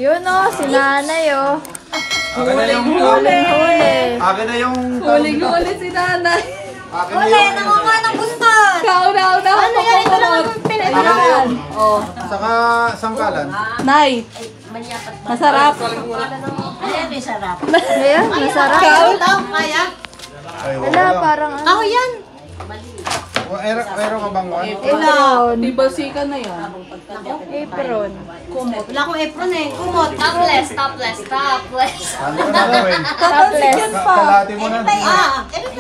Yun o, si nanay o. Huling-huli. Akin na yung... Huling-huli si nanay. Huli, nangunga ng buntot. Kauna-unahan Ano yan? Ito naman pinaglawan. Oh. Saka sangkalan. Nay, masarap. Ayan, may sarap. Ayan, masarap. Kaya? Ay, Wala, parang ano. Ako yan. Meron ka bang one? Apron. Tibasikan na yan. Apron. Wala akong apron eh. Kumot. Topless. Ano ka na gawin? Topless. Kalahati mo na.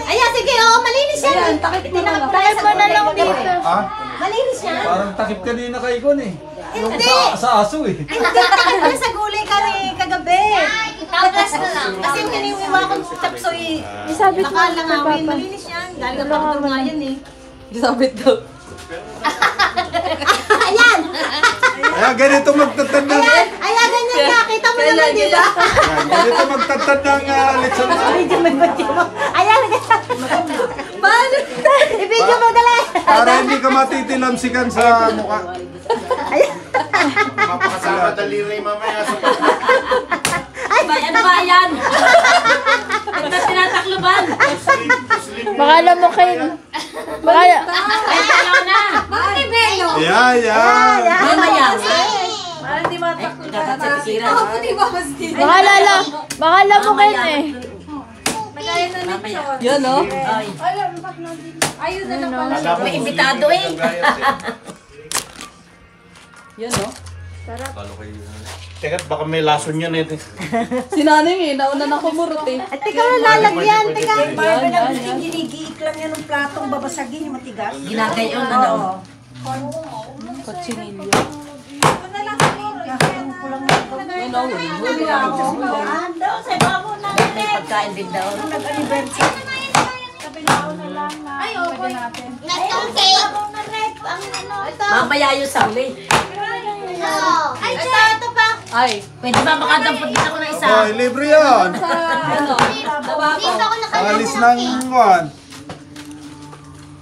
Ayan, sige. Oo, malinis yan. Ayan, takip mo na lang. Takip mo na lang dito. Ha? Malinis yan. Parang takip kanina kay Ikon eh. Hindi. Sa aso eh. Hindi, takip mo sa gulay kagabi. Topless na lang. Kasi yung hiniwiwa akong chapsoy. Isabit mo. Nakalangawin. Malinis yan. Galing ang paktor nga yan eh. Sabit daw. Ayan! Ayan, ganito magtatanda. Ayan, ganyan ka. Kita mo naman, di ba? Ayan, ganito magtatanda ng lechon. Ayan, paano? I-video mo dali. Para hindi ka matitilamsikan sa mukha. Mapakasama daliri mamaya sa Ano ba yan? Ano ba tinatakloban? Baka lamukin. Baka... Ayaw na. Bakit bello? Ayan. Mamaya. Para hindi matakot na Baka lamukin eh. yan, no? Ayun na lang Ano? pala. May imbitado eh. Yan, no? Teka, baka may lason yan eh. Si nanay eh, nauna na kumurot eh. At teka na lalagyan. Teka, Yan, yan, yan. ginigiik lang yan ng platong babasagin yung matigas. Ginagayon na daw. Kotsinilyo. Kakain ko lang Yan, no? Huli ako. Ando, sa babo na May pagkain din daw. nag-anniversary. Ay, okay. Babo na red. Ang ano. Mamaya yung sauli. Ay, ito pa. Ay, Pwede ba makadampot din ako ng isa? Hoy, libre yan. sa ano? Alis ng one.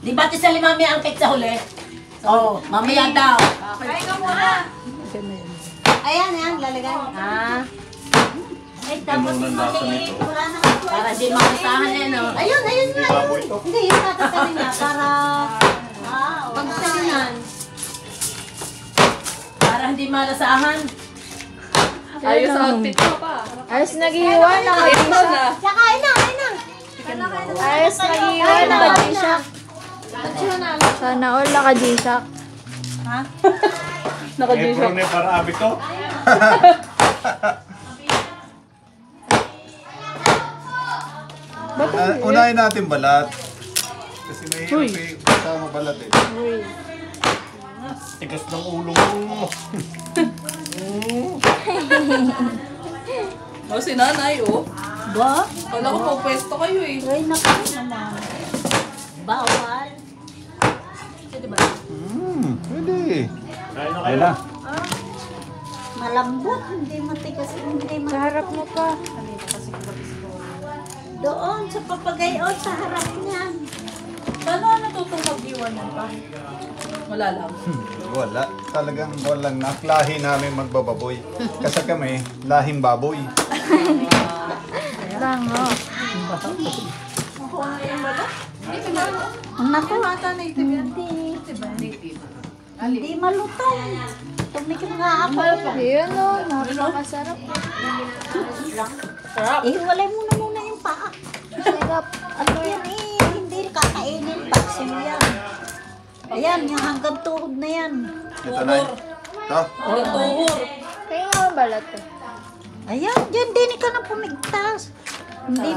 Di ba tisali mamaya ang cake sa huli? Oo, mamaya daw. Ayan, yan. Lalagay. Ay, tapos yung maliit. Wala na kasi. Para di makasahan eh, no? Ayun, ayun nga. Hindi, yung tatasalin niya para... Pagsalingan. Para hindi malasahan. Ayos sa outfit mo pa. Ayos naghihiwa na kadisha. Tsaka, ayun na, ayun na. Ayos naghihiwa na kadisha. Sana all na kadisha. Nakadisha. Apron eh, para abit to. Unahin natin balat. Kasi mahirap eh. Kasama balat eh. Tigas ng ulo mo. O, si nanay, oh. Ba? Kala ko po pwesto kayo eh. Ay, naku naman. Bawal. Pwede. Ayun na. Malambot, hindi matigas, hindi Sa harap mo pa. Doon, sa papagayon, sa harap niyan. Paano natutong mag-iwan yan pa? Wala lang. Wala. Talagang walang naklahi namin magbababoy. Kasi kami, lahing baboy. Lango. Ang naku, hindi malutong. Tumikim nga ako. Yun o, napakasarap. Ihiwalay mo na muna yung paa. Sarap. Ano yan eh, hindi kakainin. Paksiw yan. Ayan, yung hanggang tuhod na yan. Ito na. Ito. Walang tuhor. Kaya nga ang balat eh. Ayan, dyan din ka na pumigtas. Hindi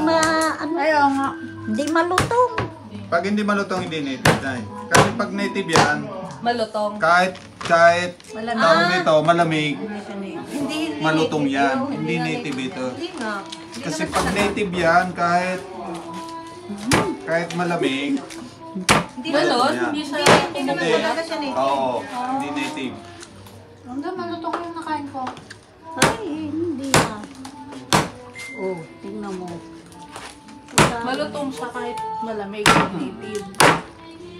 Ayaw nga. hindi malutong. Pag hindi malutong, hindi native na eh. Kasi pag native yan, Malutong. kahit tawag nito, malamig, malutong yan. Hindi native ito. Kasi pag native yan, kahit malamig, Ganon? yan. Hindi siya Hindi. Oo, hindi native. Ay, hindi na. Oh, tingnan mo. malutong siya kahit malamig. Native.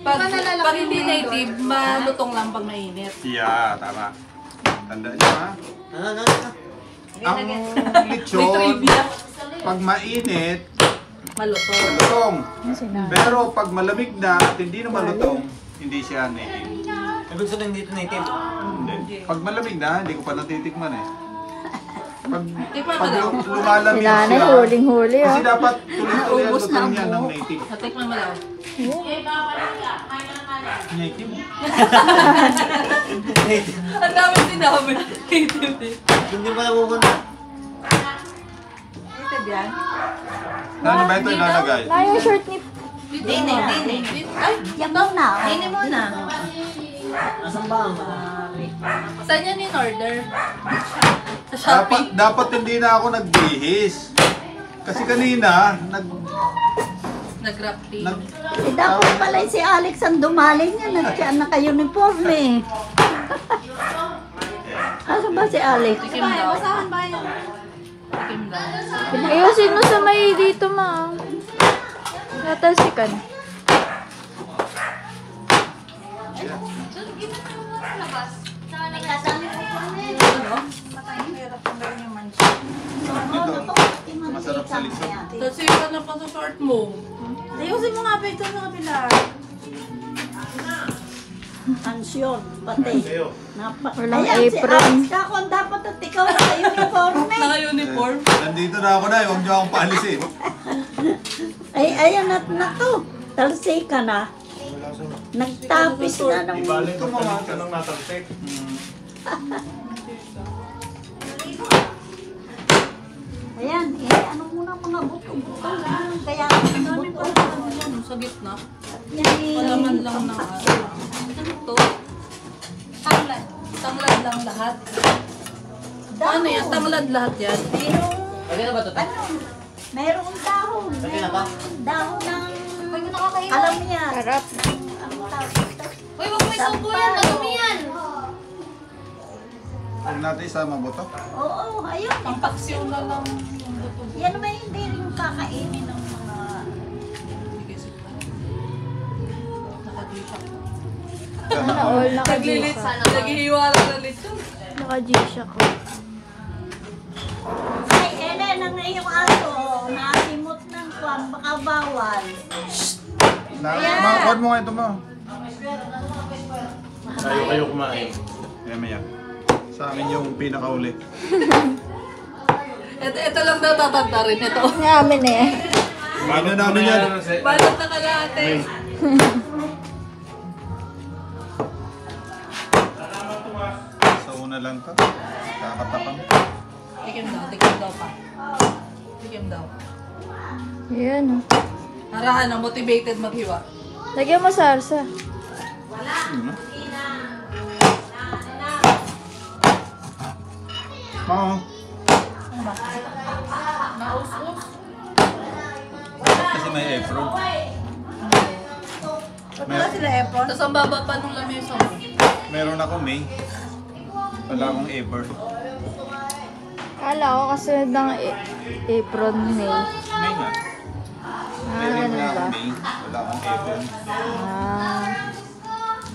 Pag hindi native, malutong lang pag mainit. Yeah, tama. Tandaan nyo ha. Ang lechon, pag mainit, Malutong. malutong. Ano sinabi? Pero pag malamig na at hindi na malutong, hindi siya native. Ibig sabihin dito native. Hindi. Pag malamig na, hindi ko pa natitikman eh. Pag, Tikman pag mo daw. lumalamig Sila na, siya, huling-huli kasi ah. dapat tuloy-tuloy ang Naubos na lutong ang yan ng buhok. native. Natikman mo daw. Native? Ang dami sinabi. Hindi ba napupunta? Ano ba ito ilalagay? Na yung short ni... Dine. Ay, Yan muna. Dine muna. saan yan in order? Sa Shopee? Dapat hindi na ako nagbihis. Kasi kanina, Nag-grab tea. Eh, dapat pala si Alex ang dumaling niya. Siya naka-uniform eh. Asa ba si Alex? Tikim daw. Tikim daw. Ayusin mo sa may dito, ma. Natalsikan. masarap sa likod. Kasi ka na pa sa short mo. Ayusin mo nga pa ito sa kapila. Ansyon, pati. Walang Ayan, si apron. Alex kako ang dapat at ikaw naka-uniform eh. Naka-uniform. Nandito na ako na, huwag niyo akong paalisin. Ay, ayan at na to. Talsay ka na. Nagtapis na ng... Ibalik ko mga ka nang natalsik. Ayan, ano muna mga buto-buto. Kaya ang buto. Ano sa gitna? Yan Palaman eh. lang ng ano to? Tanglad. Tanglad lang lahat. Ano yan? Tanglad lahat yan? Merong dahon. Dahon ng... Alam niya. Sarap. Ang tawag ito. Uy, wag may subo yan. Madumi yan. Huwag natin isama buto. Oo, ayun. Ang paksiw na lang. Yan naman hindi rin kakainin ng mga... Sana all Naglilit. naka-G-Shock. Naghihiwa lang ng lechon. Naka-G-Shock. Ay, Ellen, ang iyong aso, nasimot ng kwan, baka bawal. Kuhan mo nga ito mo. Kayo kumain. Maya. Sa amin yung pinakauli. Ito lang daw tatanda rin. Ito. Namin eh. Ano namin yan? Balot na kalahati. Sa una lang to. Kakatapang. Tikim daw. Tikim daw pa. Tikim daw. Yan oh. Narahan na motivated maghiwa. Lagyan mo sarsa. Ano? Oo. Naus-us. Kasi may apron. Wala sila epon. Tapos ang baba pa nung lamesa mo. Meron ako May. Wala akong apron. Kala ko kasunod ng apron May. May nga. Meron Ganun na ako ba? May. Wala akong apron.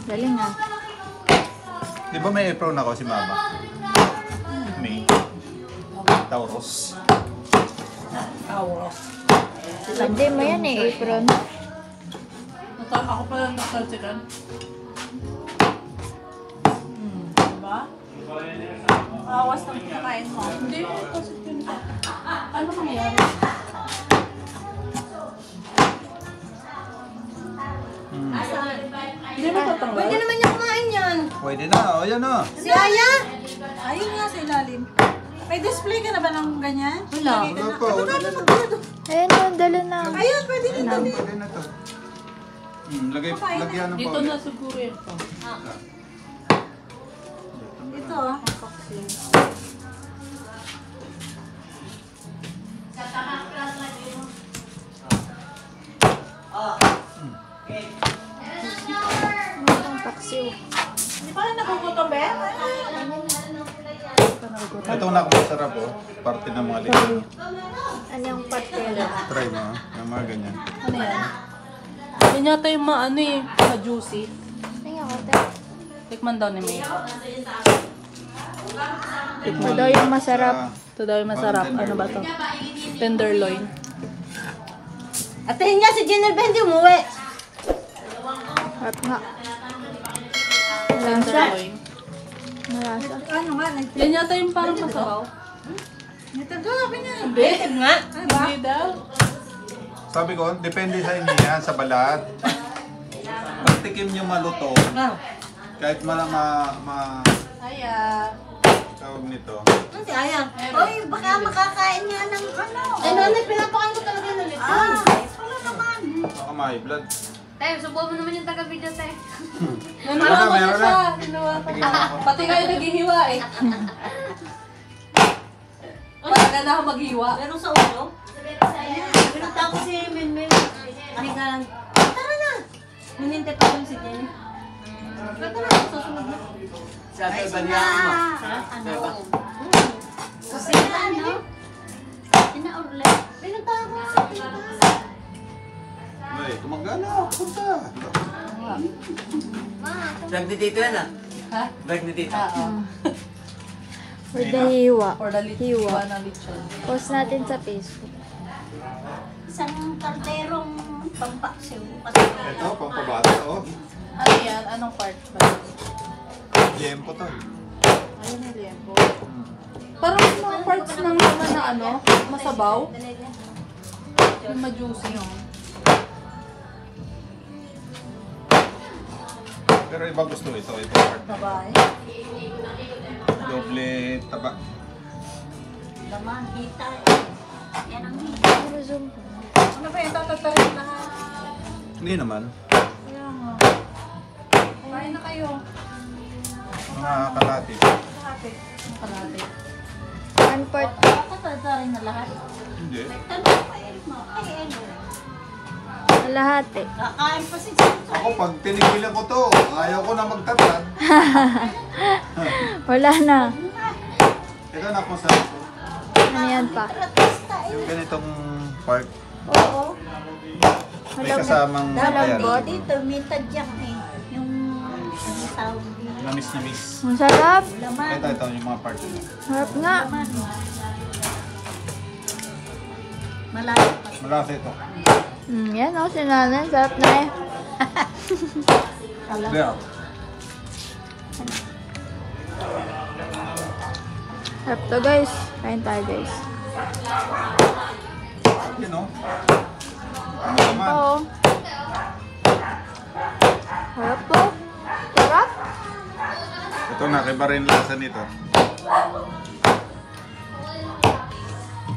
Galing ah. Di ba may apron ako si Mama? May. Taurus. Awas. Hindi mo yan eh, apron. Ako pala nakalsikan. Diba? Awas ng kakain mo. Hindi. Kasi ano mangyayari? Hindi mo tatanggal. Pwede naman yung kumain yan. Pwede na. O yan o. Si Aya! Ayun nga sa ilalim. May display ka na ba ng ganyan? Wala. Wala pa. Wala na. Ayun oh, dala na. Ayun, pwede din. Pwede na to. Lagyan ng Dito powder. na siguro ito. Ito ah. Ang paksiw. Hindi pa rin nagugutom, be? Ito na kung masarap o. Parte ng mga lechon. Ano yung patela? Try mo ha. Yung mga ganyan. Ano yan? Yan yata yung ano eh, ma-juicy. Tingnan ko, te. Tikman daw ni May. Ito daw yung masarap. Ito Ito daw yung masarap. Ano ba to? Tenderloin. Atehin niya si Jenner Bendy umuwi. Harap nga. Malasa. Tenderloin. Malasa. Yan yata yung parang masabaw. Hindi. Nga. Hindi daw. Sabi ko, depende sa inyo yan, sa balat. Pag tikim nyo maluto, kahit Aya. tawag nito. Ano si Ayang? Oy, baka makakain niya ng ano. Eh, nanay, pinapakain ko talaga ng lechon. Wala naman. Baka may blood. Tayo, subukan mo naman yung taga-video, tayo. Nanuwa ko na meron siya. na. Nanuwa ko. Pati kayo naghihiwa eh. Talaga na ako maghiwa. Meron sa ulo? Pinunta ko si Minmin. Anigan. Tara na. Minintay pa ko si Jenny. Tara na, susunod na. Sabi ba niya ako? Ano? Sina, ano? Sina, ulit. Pinunta ko. Ay, tumagana. Punta. Vlog ni Tito yan ah. Ha? Vlog ni Tito. Oo. For the hiwa. For the Hiwa. hiwa ng lechon. Post natin sa Facebook. Isang kalderong pampaksiw. Ito, pampabata, oh. Ano yan? Anong part ba? Jempo to. Ayun na liempo. Parang mga parts ng naman na ano, masabaw. Yung ma-juicy yun. Pero iba gusto ito. Ito part. Sabay. Doble taba. Laman, hita. Yan ang hita. Pero zoom ko. Ano ba yung tatatarin lahat? Hindi naman. Kaya nga. Kumain na kayo. Mga kalati. Kalate. Ang kalate. 1/4. Ako tatatarin na lahat. Hindi. Tanong pa Elmo. Ay, Elmo. Kalahati. Kakain pa si Jenny. Ako, pag tinigilan ko to, ayaw ko na magtatad. Wala na. Ito na po sa Ano yan pa? Pratista eh. yung ganitong part. Oo. May kasamang ayan. Dalawang dito, may tadyak eh. Yung ano tawag dito. Namis. Ang sarap. Laman. Ito, yung mga part nila. Sarap nga. Laman. Malayo pa. Malasa ito. Yan o, si nanay. Sarap na eh. There. Sarap to guys. Kain tayo guys. You know. Ano naman? Oo. Sarap po. Sarap. Ito na, kay rin lasa nito.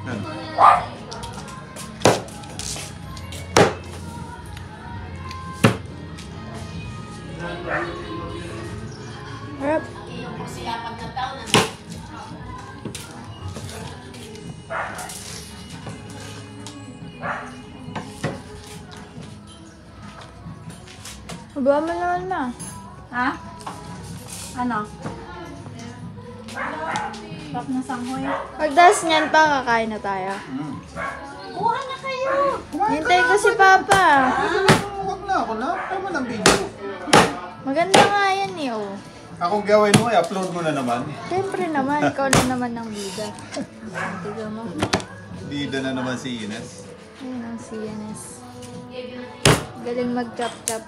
Yan. Sarap. Aba mo naman ma. Ha? Ano? Sarap na sanghoy. Pagdas niyan pa, kakain na tayo. Kuha na kayo. Hintayin ko si Papa. Huwag na ako na. Tama ng video. Maganda nga yan eh, oh. Akong gawin mo, i-upload mo na naman. Siyempre naman, ikaw na naman ng bida. Tignan mo. Bida na naman si Ines. Ayun ang CNS. Galing mag-chop-chop.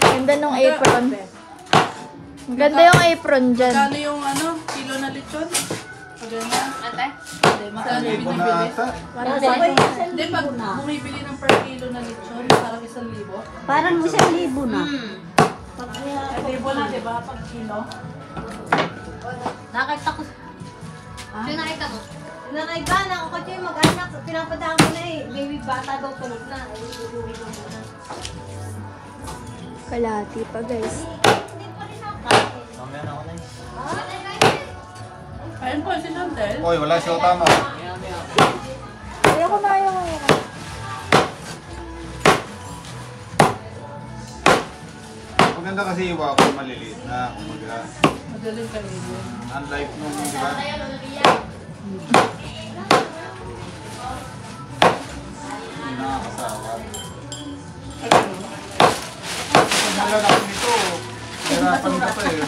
Ganda nung apron. Ganda yung apron dyan. Magkano yung ano, kilo na lechon? Ganyan. Ate? Hindi, magkano yung Libo na binibili? ata. Sabay, Hindi, pag bumibili ng per kilo na lechon, parang 1,000. Parang 1,000 na. Libo na, di ba? Pag kilo. Nakita ko. Sino nakita mo? Nakaiba na ako kasi mag-anak. Pinapadaan ko na eh. Baby bata daw tulog na. Ay, uuwi ko muna. Kalahati pa guys. Hindi pa rin ako. Mamaya na ako na Ayun po, si Chantel. Oy, wala siya tama. Ayoko na, ayoko. Maganda kasi iwa ko maliliit na. Kumaga, Madaling kayo yun. unlike nung, di ba? Hindi nakakasawa. Pag nalalaki nito, hirapan ka pa eh.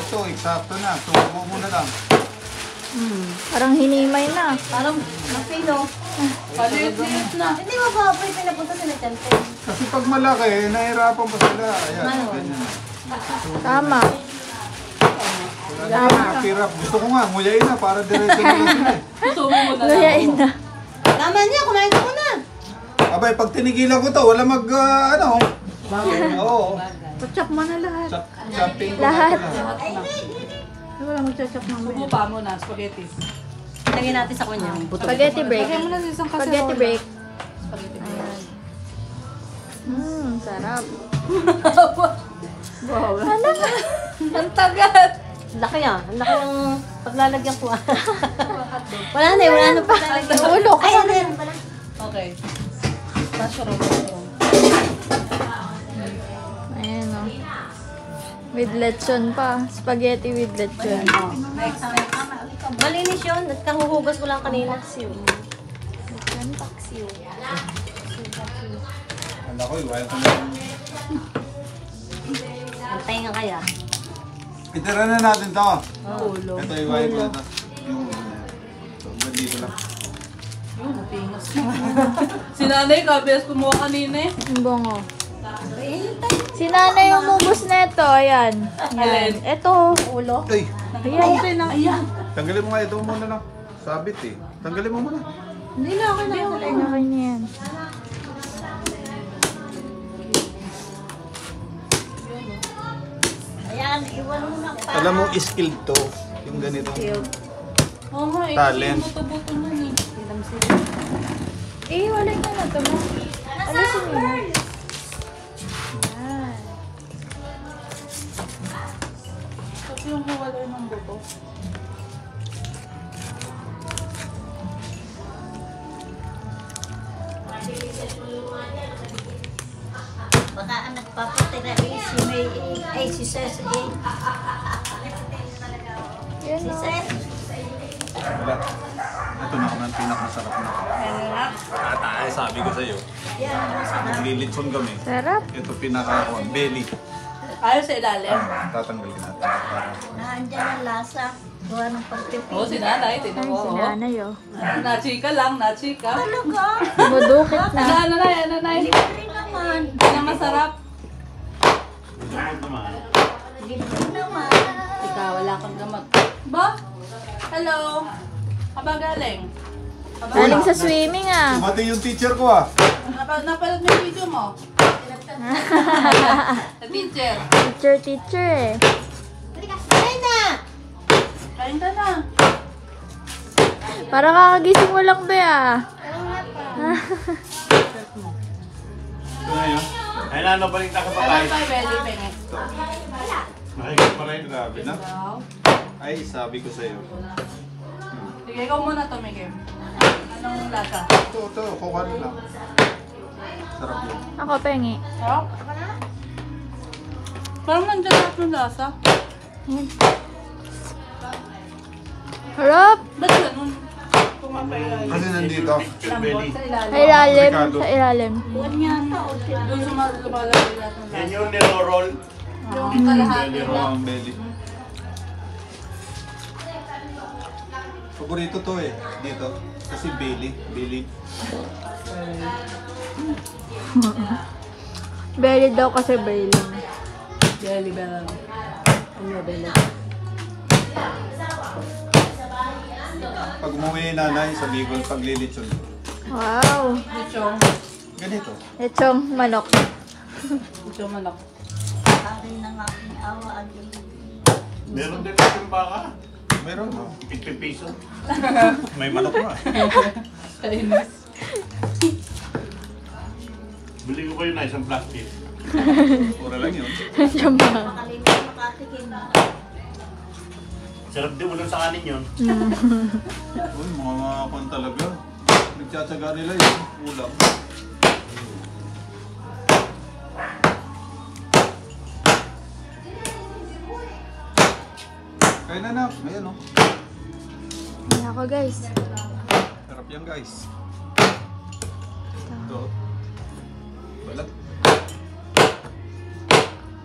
ito, eksakto na. Subo mo na lang. Parang hinimay na. Parang mapino. Palit-lit na. Hindi mo ba po pinapunta sa Natante? Kasi pag malaki, nahirapan pa sila. Ayan, ganyan. Tama. Wala na, hirap. Gusto ko nga, nguyain na para diretso na lang sila eh. Sumo mo na lang. Luyain na. Tama niya, kumain ka muna. Abay, pag tinigilan ko to, wala ano. Oo. Chop mo na lahat. Chopping ko Lahat. na ito lahat. Wala magcha-chop ng Sumo pa mo na, spaghetti. Lagyan natin sa kanya. Spaghetti break. Lagyan mo na sa isang Spaghetti break. Spaghetti break. Sarap. Wow. Ano na? Ang tagat. Laki ah. Ang laki ng paglalagyan ko ah. Wala na eh. Wala na paglalagyan. Ulo. Ay, ano yan pala? Okay. Mushroom. Ayan o. With lechon pa. Spaghetti with lechon. Next. Malinis yun. At kahuhugas ko lang kanina. Lechon paksiw. Alam ko, iwain ko lang. Antay nga kaya. Itira na natin to. Ulo. Ito, iwain ko na to. Yung ulo niya. So, dito lang. Yung mapingas. Si nanay, kabias kumuha kanina eh. Ang bongo. Si nanay yung umubos na ito. Ayan. Alin? Ito. Ulo. Ay! Ayan. Ayan. Tanggalin mo nga ito muna lang. Sabit eh. Tanggalin mo muna. Hindi na ako na. Okay na yan. Ayan, iwan mo na pa. Alam mo, skilled to. Yung ganito. Oo nga eh. Talent. Kasi yung buto-buto nun eh. Wala na na ito mo. Alisin mo. Yan. Kasi yung hiwalay ng buto. Baka ang nagpapatira si May, ay si Ses, Yan si o. Ses. Wala. Ito na ang pinakamasarap na. Ay, sabi ko sa'yo. Maglilitson kami. Sarap. Ito pinaka belly. Ayaw sa ilalim. Tatanggalin natin. Para Naandyan ang lasa. Gawa ng pagpipili. Oo, si nanay. Tignan Ay, mo. si oh. nanay o. Nachika lang, nachika. Talaga? Bumudukit na. Ano na? Libre naman. Yan ang masarap. Libre naman. Ikaw, wala kang gamot. Ba? Hello? Aba galing? Aba, Galing sa swimming ah. Mati yung teacher ko ah. Napalad mo yung video mo? Sa teacher. Teacher eh. Kain na! Kain ka na. Para kakagising mo lang ba ah. Ito na yun. Ay, ano pa rin Alam nakapakain? pa belly penge. Nakikita pa rin. Grabe na. Wow. Ay, sabi ko sa'yo. Sige, ikaw muna tumikim. Anong lasa? Ito. Kukuha lang. Sarap yun. Ako pengi. Sarap? Parang nandiyan lahat ng lasa. Yan. Harap! Ba't ganun? Pumapayay. Kasi nandito. Lambot sa ilalim. Sa ilalim. Ricardo. Sa ilalim. Doon lumalaki lahat ng Yan lasa. yung niro-roll. Yung kalahati Belly lang. ang belly. Paborito to eh. Dito. Kasi belly. Belly. Belly daw kasi belly. Jelly bell. Ano belly? Pag umuwi yung nanay, sabi ko paglilitsyon. Wow. Lechong. Ganito. Lechong manok. Lechong manok. Akin ng aking awa. Meron din yung baka. Meron no? 50 piso. May manok na. Chinese. Bili ko kayo na isang plastic. Pura lang yun. Lechong manok. Makalimutan makatikin na. Sarap din ulam sa kanin yun. Uy, mga kwan talaga. Nagtsatsaga nila yun. Ulam. Kaya na. Ayan o. Yan ako guys. Sarap yan guys. Ito. Balat.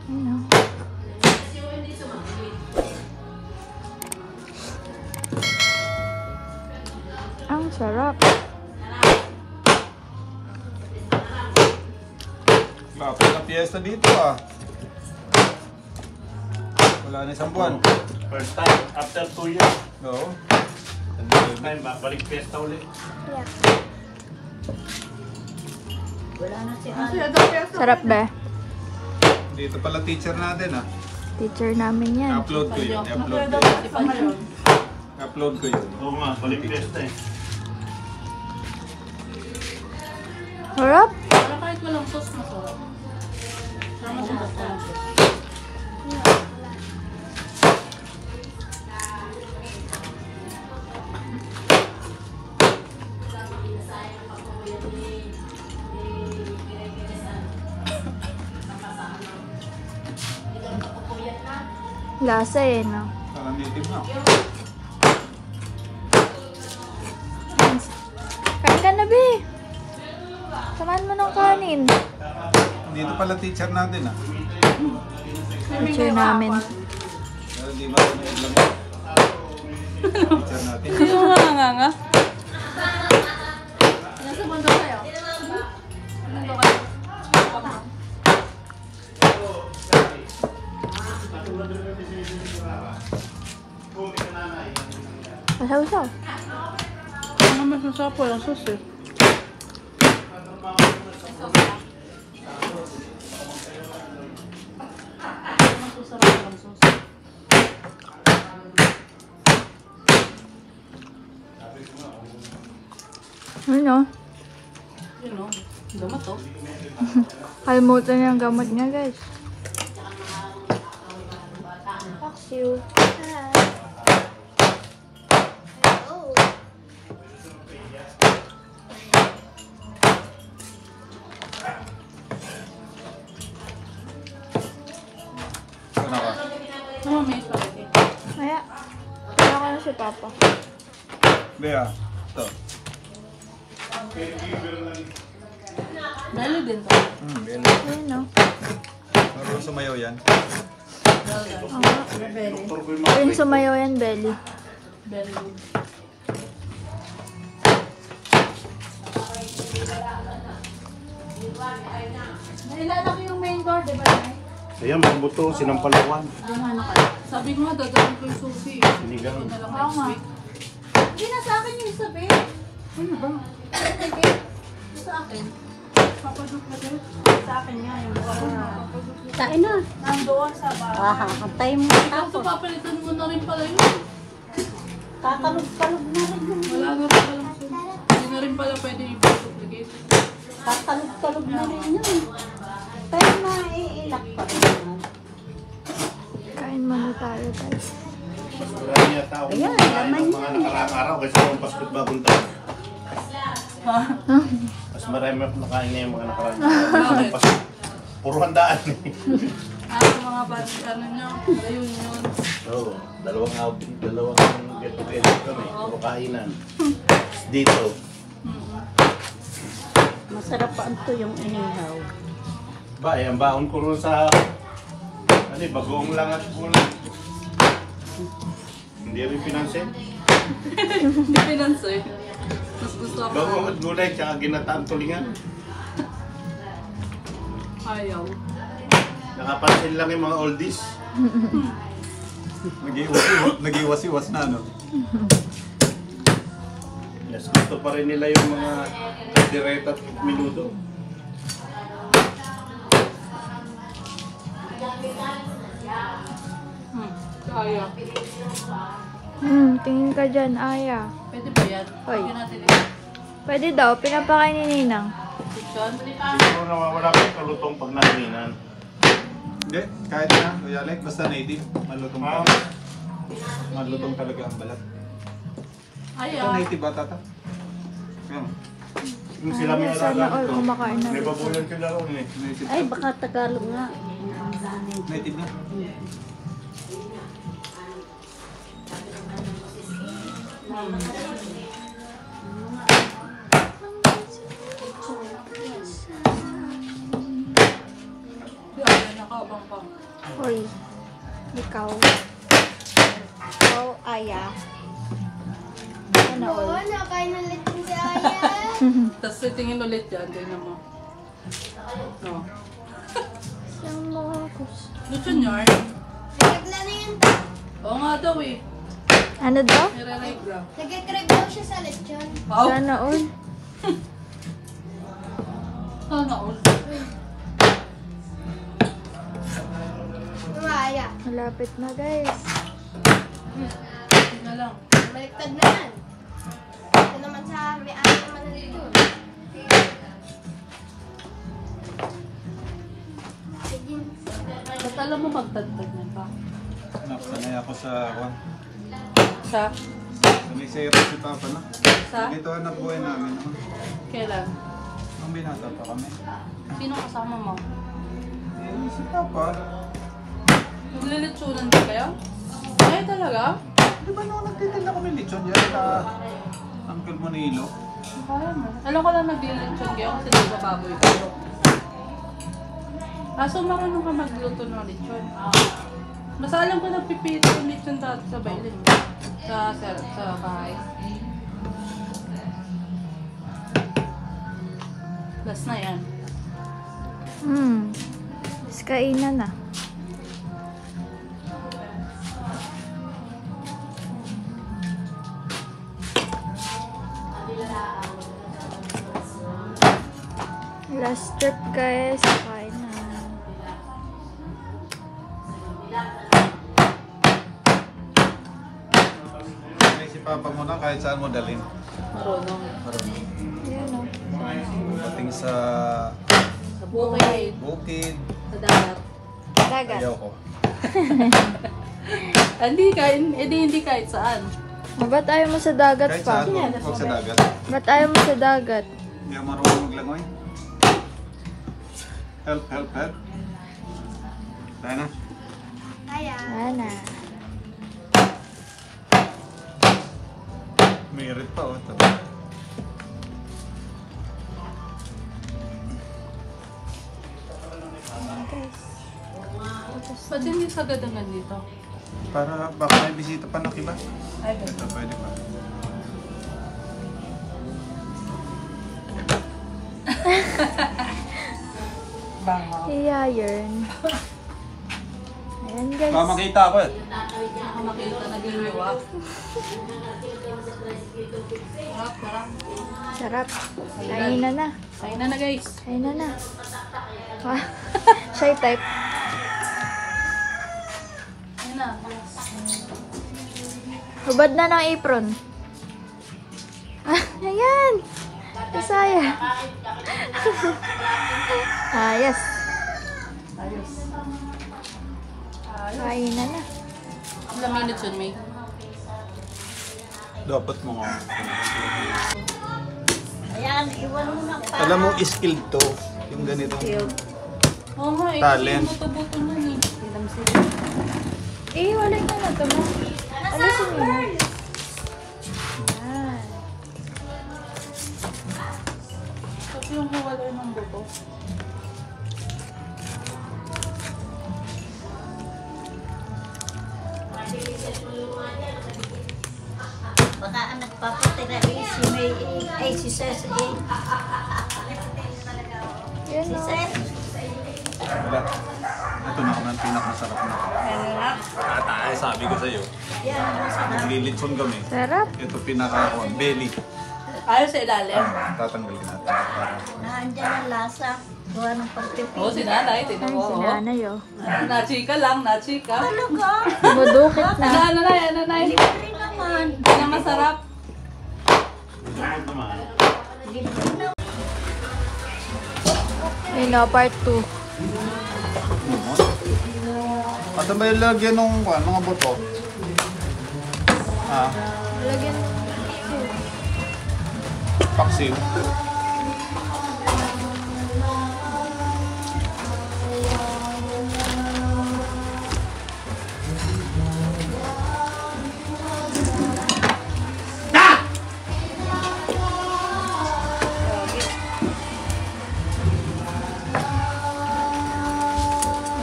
Ayun o. Sarap. Lapit na piyesta dito ah. Wala na isang buwan. First time after 2 years. Oo. First time, balik fiesta ulit. Wala na si Kasi Ate. daw kaya sa Sarap ba? Dito pala teacher natin ah. Teacher namin yan. I-upload ko yun. I-upload Kaya ko daw yun. kasi pa ngayon. I-upload ko yun. Oo nga, balik fiesta eh. Sarap. Pero kahit walang sauce, masarap. Sama sa sauce. Lasa eh, no? Parang native na. Kain ka na, be. Samahan mo ng kanin. Dito pala teacher natin ah. Teacher namin. Pero di ba may lang teacher natin. Sino nga nga? Nasa mundo kayo? Mundo kayo? Masaw-saw. Ano naman sasapa yung sauce eh? Ano? Yun o. Dama to. Kalimutan niya ang gamot niya, guys. Fuck you. Sana ka. Ano may spaghetti? Kaya, kaya ko na si Papa. Bea. Ito. Dali din to. Bela. Ayun, no? Marunong sumayaw yan. Doktor ko yung mga Ayun, sumayaw yan, Belly. Very good. Nilala ko yung main door, di ba? Ayan, bambuto, sinampalawan. Sabi ko nga, dadalhin ko yung sushi. Sinigang. Ito na lang next week. Hindi na sa akin yung sabi. Ano ba? Sa akin. Papadok na din. Sa akin nga yung Tain na. Nandoon sa bahay. Ah, antayin mo Ito tapos. papalitan mo na rin pala yun. Kakalog-kalog na rin yun. Wala na rin palang sushi. Hindi na rin pala pwede i-duplicate. Kakalog-kalog na rin yun. Pero maiilak pa rin naman. Kain muna tayo, guys. Marami niya tao. Ayan, Kumain laman ng mga nakaraang araw kasi yung Pasko't bagong taon. Mas marami ako nakain na yung mga nakaraang araw. Pasko. Puro handaan eh. Sa mga bati, ano nyo, ayun yun. Oo, dalawang outing, dalawang get together kami. Puro kainan. Dito, Masarap pa ito yung inihaw. ba, ang baon ko rin sa bagoong lang at kulang. Hindi rin pinansin. Hindi pinansoy. Mas gusto ako. Bagoong at gulay, tsaka ginataan tulingan. Ayaw. Nakapansin lang yung mga oldies. Nag-iwas-iwas na, no? Yes, gusto pa rin nila yung mga direct at minuto. Kaya. Tingin ka dyan, Aya. Pwede ba yan? Hoy. Lagyan natin ito. Pwede daw, pinapakain ni Ninang. Chicken. Siguro nawawala ko yung kalutong pag nahiminan. Hindi, kahit na, Kuya Alec, basta native. Malutong pa. Malutong talaga ang balat. Ito Ayaw. native ba, tata? Yan. Yung sila may Sana all alaga kumakain na may rin. babuyan sila ron eh. Native. Ay, baka Tagalog nga. Native na. Yan, nakabang pa. Hoy, ikaw. Ikaw, Aya. Ano all? Nakain ng litong Tapos titingin ulit yan. Tingnan mo. No. Siyang Marcos. Lechon yarn. Nagregla na yan. Oo nga daw eh. Ano daw? Nire-regla. Nagre-crave daw siya sa lechon. Wow. Sana all. Sana all. Mamaya. Malapit na guys. Yun na lang. Baliktad na yan. Ito naman sa may-ari naman na lechon. Sige. Ba't alam mo magdagdag na pa? Sanay ako sa one. Sa? Sanay sa hirap si Papa na. Sa? Dito ang nabuhay namin. No? Kailan? Ang binata pa kami. Sino kasama mo? Eh, si Papa. Naglilitsunan ba kayo? Ay, talaga? Di ba nung nagtitinda kami lechon yan sa Uncle Monilo? Kaya mo. Alam ko lang naglilitsun kayo kasi nagbababoy kayo. So marunong ka magluto ng lechon. Basta alam ko nagpipito yung lechon dati sa bailin. Sa bahay. Last na yan. Mas kainan na. Last trip guys. Kain na. Sanay si Papa mo na kahit saan mo dalhin. Marunong. Yan o. Dating sa Sa bukid. bukid. Sa dagat. Dagat. Ayaw ko. Hindi kahit saan. Ba't ayaw mo sa dagat Kahit pa? saan, huwag sa dagat. Ba't ayaw mo sa dagat? Hindi ako marunong maglangoy. Help. Tayo na. Kaya. Ana. May irit pa oh. Ba't hindi sa gadangan dito? Para baka may bisita pa na kiba. Ay, Ito pwede pa. bango. Iyayon. Ayan guys. Baka makita ako eh. Baka makita nag-iwa. Sarap. Kainan na. Kain na guys. Kainan na. Ah, shy type. Kain na. Hubad na ng apron. Ah, ayan. Bisaya. Ayos. Ayos. Kainan na. Ilang minutes yun, May? Dapat mo nga. Ayan, iwan mo na pa. Alam mo, skilled to. Yung ganito. Oo nga, eh. Talent. Kasi yung buto-buto nun eh. Ilang sila. Eh, wala na na ito mo. Alisin mo yun. Ayan. Kasi yung hiwalay ng buto. Baka ang nagpapatira si May, ay si Ses, Yan si o. Ses. Wala. Ito na ako ng pinakamasarap na. Ay, sabi ko sa'yo. Yan, masarap. Maglilitson kami. Sarap. Ito pinaka belly. Ayaw sa ilalim. Tatanggalin natin. Para Naandyan ang lasa. Gawa ng pagpipili. Oo, si nanay. Tignan Ay, mo. si oh. nanay o. Nachika lang, nachika. Talaga? Dumudukit na. Nanay. Libre naman. Yan ang masarap. Ayun o, part 2. At ba yung lagyan ng mga buto? Ah, Lagyan mo. paksiw.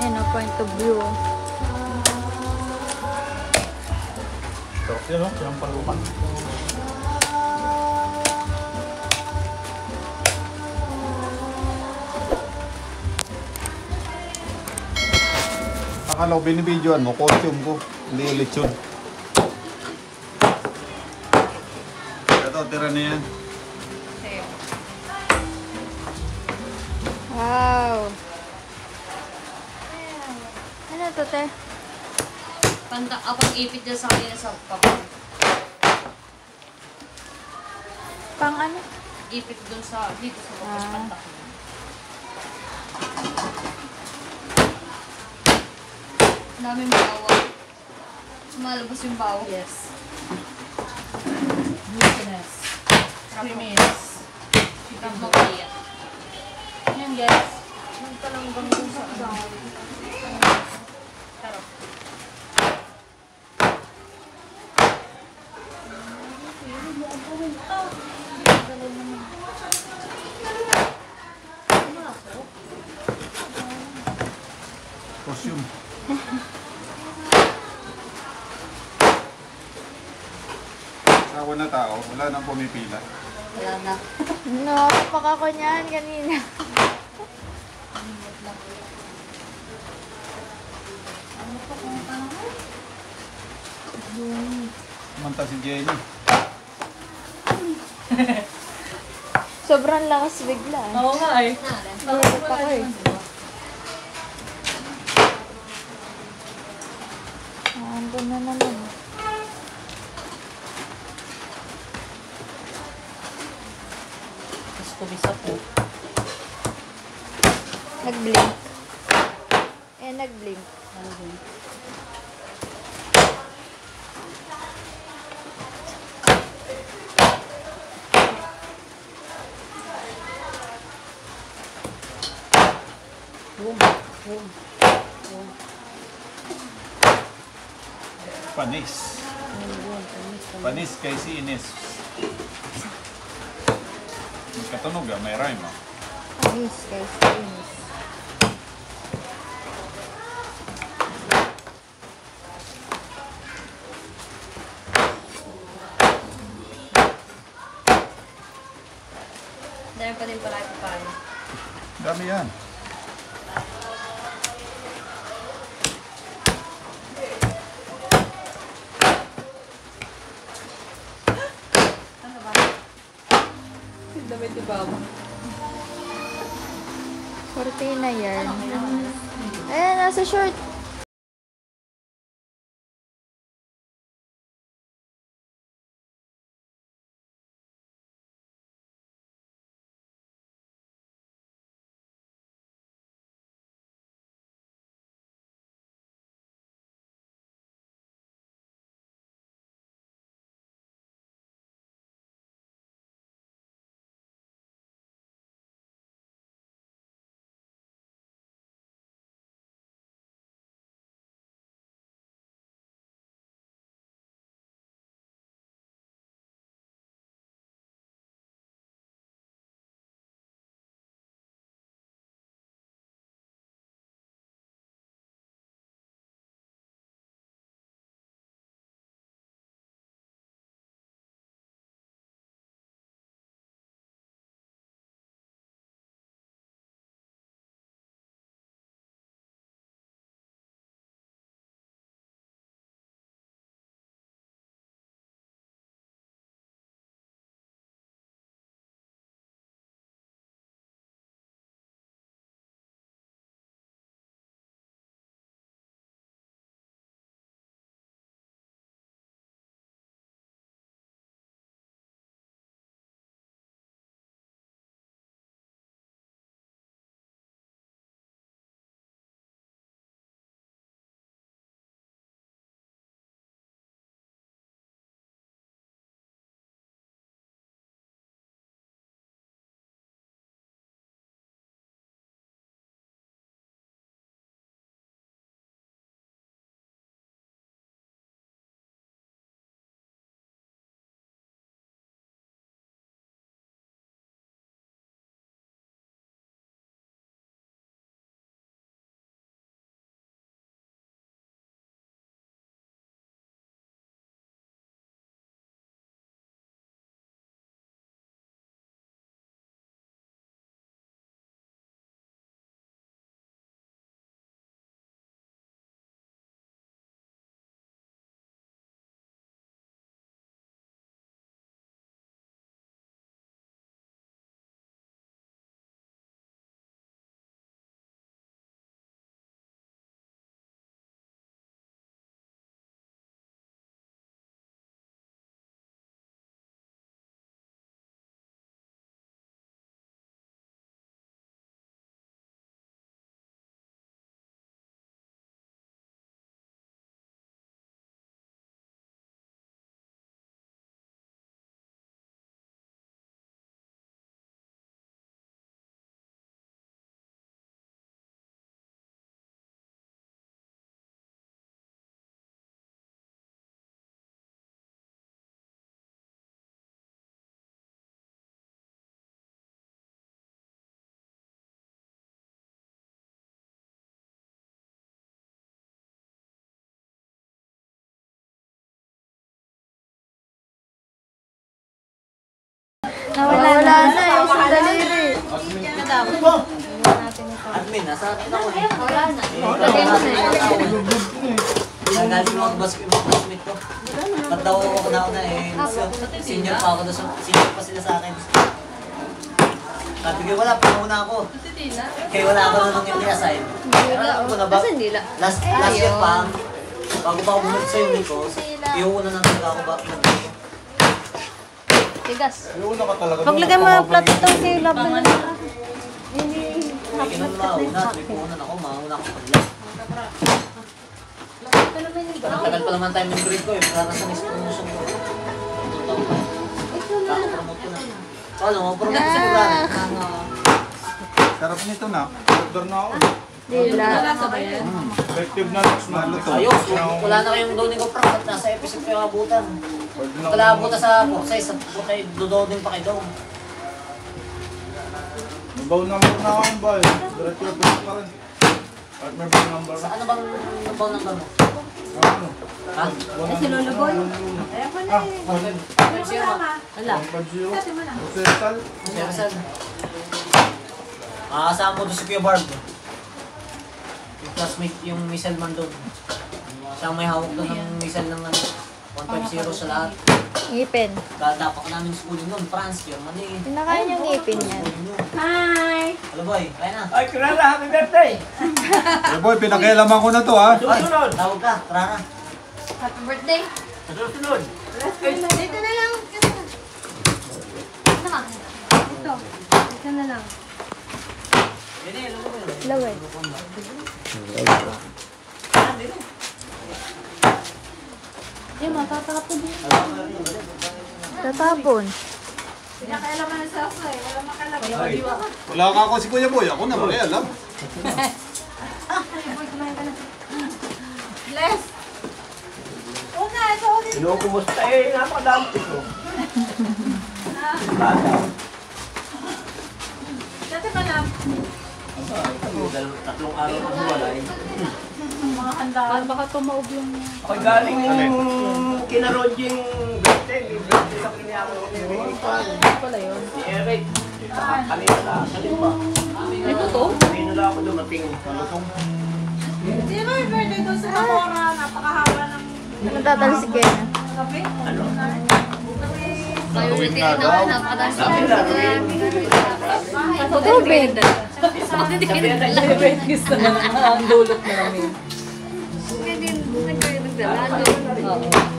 Ayan o, point of view o. Sarap yan, no? Yung palupa. Akala ko binibidyoan mo, costume ko. Hindi yung lechon. Ito, tira na yan. Sa'yo. Wow. Ano to, te? Apang ipit dyan sa kanina sa papa. Pang ano? Ipit dun sa, dito sa papa, pantak. Ang daming bawa. Malabas yung bawa. Yes. Juiciness. Creaminess. Ang mapaya. Yan guys. Magpalanggang dun sa Taro. Costume. Ako na tao, wala nang pumipila. Wala na. No, pakako niyan kanina. Manta si Jenny. Sobrang lakas bigla. Oo nga eh. Nalulot ako eh. Andun na naman. Tapos kumisa po. Nag-blink. Nag-blink. Panis. Panis kay si Ines. Katunog may rhyme ah. Anis, guys. Anis. Dahil pa din pala ito paano. Dami yan. Damit ni Baba. Cortina yarn. Ayan, nasa short. Nawawala na yung isang daliri. Admin, nasa akin ako eh. Wala na. Lagay mo na eh. Nagaling mo ang classmate ko. Ba't daw ako na eh. Senior pa ako doon. Senior pa sila sa akin. Sabi ko, wala, panguna ako. Kaya wala ako na nung i-assign. Alam ko na ba? Kasi nila. Last year pa, bago pa ako bumalik sa unit ko, iuuna na talaga ako ba? Tigas. Iuna ka talaga. Paglagay mo yung plato ito, si Love na lang. Kinun mauna, may puhunan ako, mauna ako sa kanila. Ang tagal pa naman time in grade ko eh, para sa next promotion ko. Kakapromote ko na. Paano, mapromote ko sa Quran. Sarap nito na. Order na ako. Dila. Effective na luto. Ayos, wala na kayong loading ko prank at nasa episode kayo abutan. Wala abutan sa 4-size at dudoding pa kayo daw. Nabaw number na ako ba eh. Diretso na pwede pa rin. At may bang number na. Sa ano bang nabaw ng gano'n? Ano? Ha? Si Lolo Boy. Ah, 1.0 Wala. 1.0. Processal. Seriously. Makakasama mo doon si Kuya Barb. Yung classmate, yung missile man doon. Siya ang may hawak doon ng missile ng 1.0 sa lahat. Ngipin. Dapak namin schooling noon, France, Germany. Pinakain yung ngipin yan. Hi! Hello boy, kaya na. Ay, Clara, happy birthday! Eh boy, pinakialaman ko na to ha. Ay, tawag ka, Clara. Happy birthday. Sa susunod. Dito na lang. Ano ka? Dito. Dito na lang. Yan eh, alam mo yun. Laway. Yung matatakap ko din. Tatapon. Wala ka ako si Kuya Boy. Ako na alam. Bless! Una, ito ulit. Kumusta eh, napakadami ko. Dati pa na. Tatlong araw ko wala eh. Mga handa. Baka tumaob yung... Ako galing kina Rodjing birthday. Birthday sa kiniyako ni Pan. Pala yun. Si Eric. Kanina na, kalimba. Ito to? Kanina na ako dumating. Sino yung birthday doon sa Tamora? Napakahaba ng Natatalsikin na. gabi. Ano? Kayo ulit din ako. Napakadami sa Sabi na, Tubig. Diabetes na ang dulot namin. Hindi nagkayo nagdala.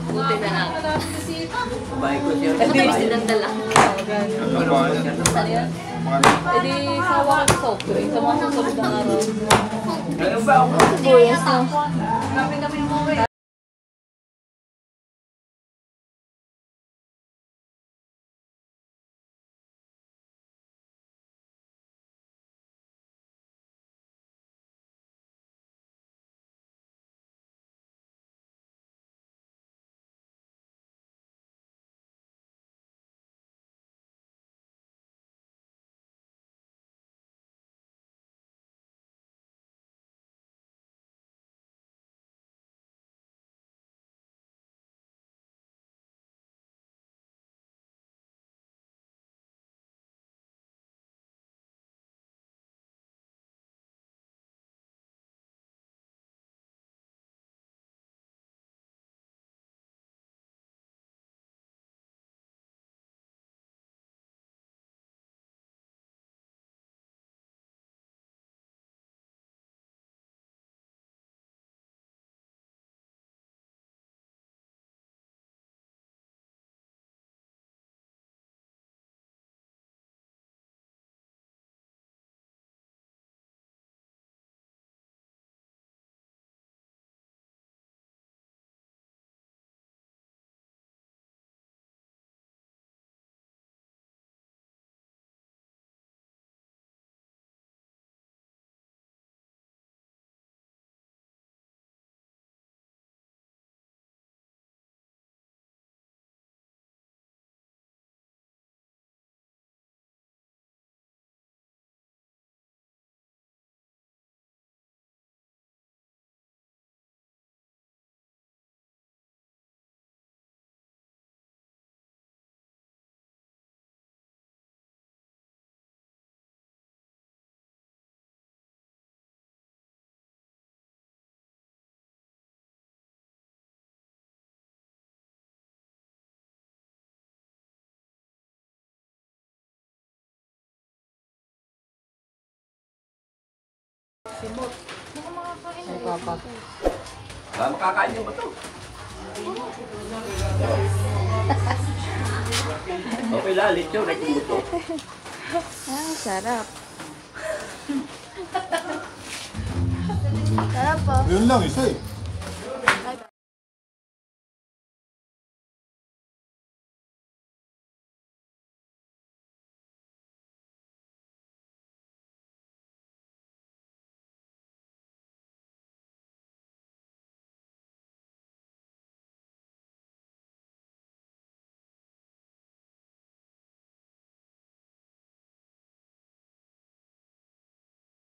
Buti na lang. bahay ko siya. Matamis din ang dala. Ano ba yan? E di sawa ka sa soft drink. Sa mga susunod na araw. Ano ba ako? Sibuyas na. Gabi-gabi mo eh. Ay, papa. Makakain niyo ba ito? Okay lalit yun, nagluto. Ah, sarap. Sarap po. Yun lang, isa eh.